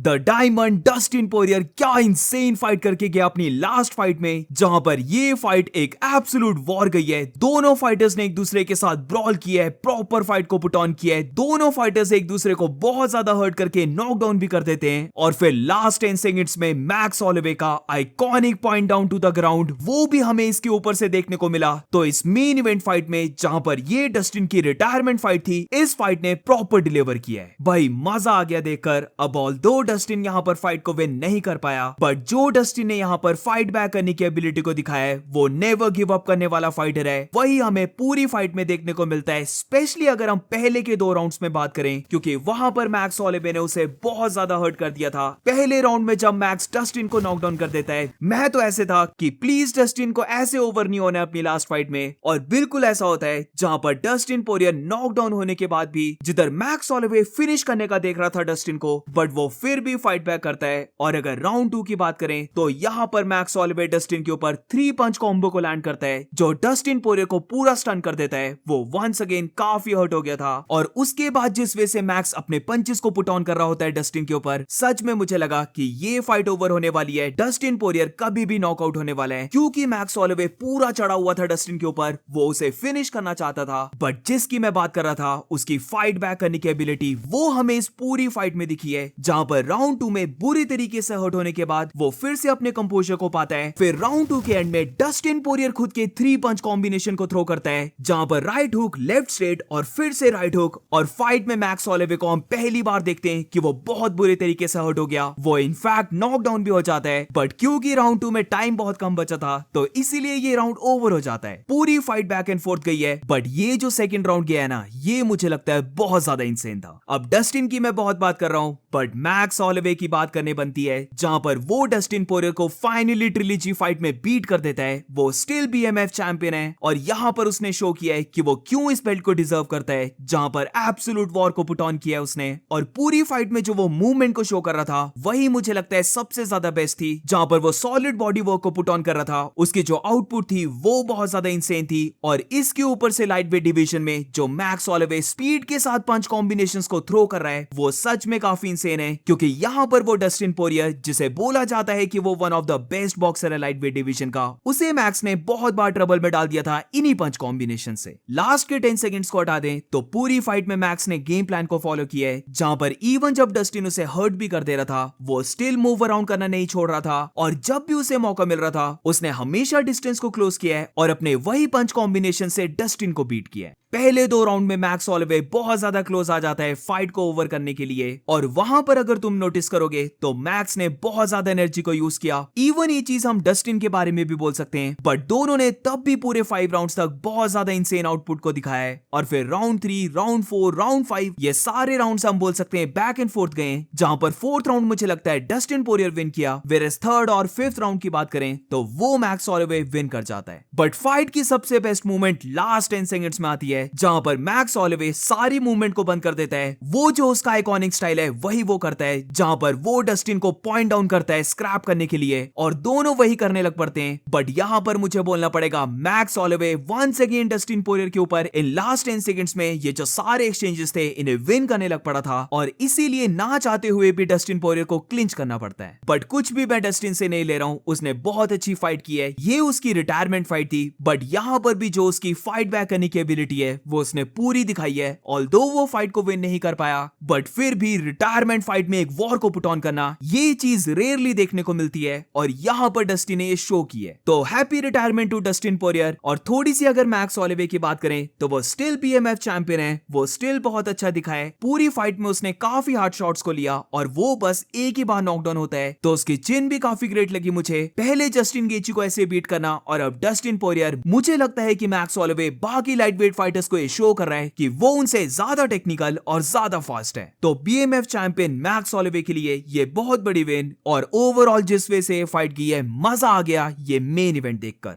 The diamond Dustin Poirier क्या insane fight करके गया अपनी लास्ट फाइट में, जहां पर ये फाइट एक एब्सोल्यूट वॉर गई है। दोनों फाइटर्स ने एक दूसरे के साथ ब्रॉल किया है, प्रॉपर फाइट को पुट ऑन किया है। दोनों फाइटर्स एक दूसरे को बहुत ज्यादा हर्ट करके नॉकडाउन भी कर देते हैं और फिर लास्ट 10 सेकंड्स में मैक्स होलोवे का iconic point down to the ground, वो भी हमें इसके ऊपर से देखने को मिला। तो इस मेन इवेंट फाइट में जहां पर ये डस्टिन की रिटायरमेंट फाइट थी, इस फाइट ने प्रॉपर डिलीवर किया है। भाई मजा आ गया देखकर। अब ऑल्दो डस्टिन यहां पर फाइट को विन नहीं कर पाया, बट जो डस्टिन ने यहां पर फाइट बैक करने की एबिलिटी को दिखाया है, वो नेवर गिव अप करने वाला फाइटर है। वही हमें पूरी फाइट में देखने को मिलता है, स्पेशली अगर हम पहले के 2 राउंड्स में बात करें, क्योंकि वहां पर मैक्स होलोवे ने उसे बहुत ज्यादा हर्ट कर दिया था। पहले राउंड में जब मैक्स डस्टिन को नॉकडाउन कर देता है, मैं तो ऐसे था कि प्लीज डस्टिन को ऐसे ओवर नहीं होना अपनी लास्ट फाइट में, और बिल्कुल ऐसा होता है जहां पर डस्टिन पोरियर नॉकडाउन होने के बाद भी जिधर मैक्स होलोवे फिनिश करने का देख रहा था डस्टिन को, बट वो फिर भी फाइट बैक करता है। और अगर राउंड 2 की बात करें तो यहां पर मैक्स होलोवे डस्टिन के ऊपर 3 पंच कॉम्बो को लैंड करता है, जो डस्टिन पोरियर को पूरा स्टन कर देता है। वो वंस अगेन काफी हर्ट हो गया था, और उसके बाद जिस वे से मैक्स अपने पंचेस को पुट ऑन कर रहा होता है डस्टिन के ऊपर, सच में मुझे लगा कि ये फाइट ओवर होने वाली है, डस्टिन पोरियर कभी भी नॉकआउट होने वाला है, क्योंकि मैक्स होलोवे पूरा चढ़ा हुआ था डस्टिन के ऊपर। वो उसे फिनिश करना चाहता था, बट जिसकी मैं बात कर रहा था उसकी फाइट बैक करने की एबिलिटी वो हमें इस पूरी फाइट में दिखी है, जहां पर राउंड 2 में बुरी तरीके से हर्ट होने के बाद वो फिर से अपने कंपोजर को पाता है। फिर राउंड 2 के एंड में डस्टिन पोरियर खुद के 3 पंच कॉम्बिनेशन को थ्रो करता है, जहां पर राइट हुक, लेफ्ट स्ट्रेट और फिर से राइट हुक। और फाइट में मैक्स होलोवे को हम पहली बार देखते हैं कि वो बहुत बुरे तरीके से हर्ट हो गया। वो इनफैक्ट नॉकडाउन भी हो जाता है, बट क्योंकि राउंड 2 में टाइम बहुत कम बचा था, तो इसीलिए ये राउंड ओवर हो जाता है। पूरी फाइट बैक एंड फोर्थ गई है, बट ये जो सेकंड राउंड गया है ना, ये मुझे लगता है बहुत ज्यादा इंसेन था। अब डस्टिन की मैं बहुत बात कर रहा हूं, बट मैक्स होलोवे की बात करने बनती है, जहां पर वो डस्टिन पोरियर को फाइनली ट्रिलॉजी फाइट में बीट कर देता है। वो स्टिल बीएमएफ चैंपियन है, और यहां पर उसने शो किया है कि वो क्यों इस बेल्ट को डिजर्व करता है, जहां पर एब्सोल्यूट वॉर को पुट ऑन किया है उसने। और पूरी फाइट में जो वो मूवमेंट को शो कर रहा था, वही मुझे लगता है सबसे ज्यादा बेस्ट थी, जहां पर वो सॉलिड बॉडी वर्क को पुट ऑन कर रहा था। उसकी जो आउटपुट थी वो बहुत ज्यादा इंसेन थी, और इसके ऊपर से लाइट वेट डिवीजन में जो मैक्स होलोवे स्पीड के साथ पंच कॉम्बिनेशंस को थ्रो कर रहा है, वो सच में काफी इंसेन है। क्योंकि यहां पर वो डस्टिन पोरियर, जिसे बोला जाता है कि वो one of the best boxer है लाइट वेट डिवीजन का, उसे मैक्स ने बहुत बार ट्रबल में डाल दिया था इन्हीं पंच कॉम्बिनेशन से। लास्ट के 10 सेकंड्स को हटा दें तो पूरी फाइट में मैक्स ने गेम प्लान को फॉलो किया है, जहां पर इवन जब डस्टिन उसे हर्ट भी कर दे रहा था, वो स्टिल मूव अराउंड करना नहीं छोड़ रहा था, और जब भी उसे मौका मिल रहा था, उसने हमेशा डिस्टेंस को क्लोज किया है और अपने वही पंच कॉम्बिनेशन से डस्टिन को बीट किया है। पहले 2 राउंड में मैक्स होलोवे बहुत ज्यादा क्लोज आ जाता है फाइट को ओवर करने के लिए, और वहां पर अगर तुम नोटिस करोगे तो मैक्स ने बहुत ज्यादा एनर्जी को यूज किया। इवन ये चीज हम डस्टिन के बारे में भी बोल सकते हैं, बट दोनों ने तब भी पूरे 5 राउंड्स तक बहुत ज्यादा इंसेन आउटपुट को दिखाया है। और फिर राउंड 3, राउंड 4, राउंड 5, ये सारे राउंड्स हम बोल सकते हैं बैक एंड फोर्थ गए, जहां पर 4th राउंड मुझे लगता है डस्टिन पोरियर विन किया, वेयरएज 3rd और 5th राउंड की बात करें तो वो मैक्स होलोवे विन कर जाता है। बट फाइट की सबसे बेस्ट मूवमेंट लास्ट 10 सेकंड्स में आती है, जहां पर मैक्स होलोवे सारी मूवमेंट को बंद कर देता है। वो जो उसका आइकॉनिक स्टाइल है वही वो करता है, जहां पर वो डस्टिन को पॉइंट डाउन करता है स्क्रैप करने के लिए, और दोनों वही करने लग पड़ते हैं। बट यहां पर मुझे बोलना पड़ेगा, Max Holloway once again Dustin Poirier के ऊपर इन लास्ट 10 सेकंड्स में ये जो सारे एक्सचेंजेस थे इन्हें विन करने लग पड़ा था, और इसीलिए ना चाहते हुए भी डस्टिन पोरियर को क्लिंच करना पड़ता है। बट कुछ भी मैं डस्टिन से नहीं ले रहा हूं, उसने बहुत अच्छी फाइट की है, ये उसकी रिटायरमेंट फाइट थी, बट यहां पर भी जो उसकी फाइट बैक करने की एबिलिटी है वो उसने पूरी दिखाई है। ऑल्दो वो फाइट को विन नहीं कर पाया, बट फिर भी रिटायरमेंट फाइट में एक वॉर को पुट ऑन करना, ये चीज रेयरली देखने को मिलती है, और यहां पर डस्टिन ने ये शो की है। तो happy retirement to Dustin Poirier. और थोड़ी सी अगर मैक्स होलोवे की बात करें तो वो स्टिल बीएमएफ चैंपियन है, वो स्टिल बहुत अच्छा दिखा है। पूरी फाइट में उसने काफी हार्ड शॉट्स को लिया, और वो बस एक ही बार नॉकडाउन होता है, तो उसकी चिन भी काफी ग्रेट लगी मुझे। पहले जस्टिन गेची को ऐसे बीट करना, और अब डस्टिन पोरियर। मुझे लगता है कि मैक्स होलोवे बाकी लाइट वेट फाइटर्स को ये शो कर रहा है कि वो उनसे ज्यादा टेक्निकल और ज्यादा फास्ट है। तो बीएमएफ चैंपियन मैक्स होलोवे के लिए ये बहुत बड़ी विन, और ओवरऑल जिस वे से फाइट की है, मजा आ गया ये मेन इवेंट देखकर।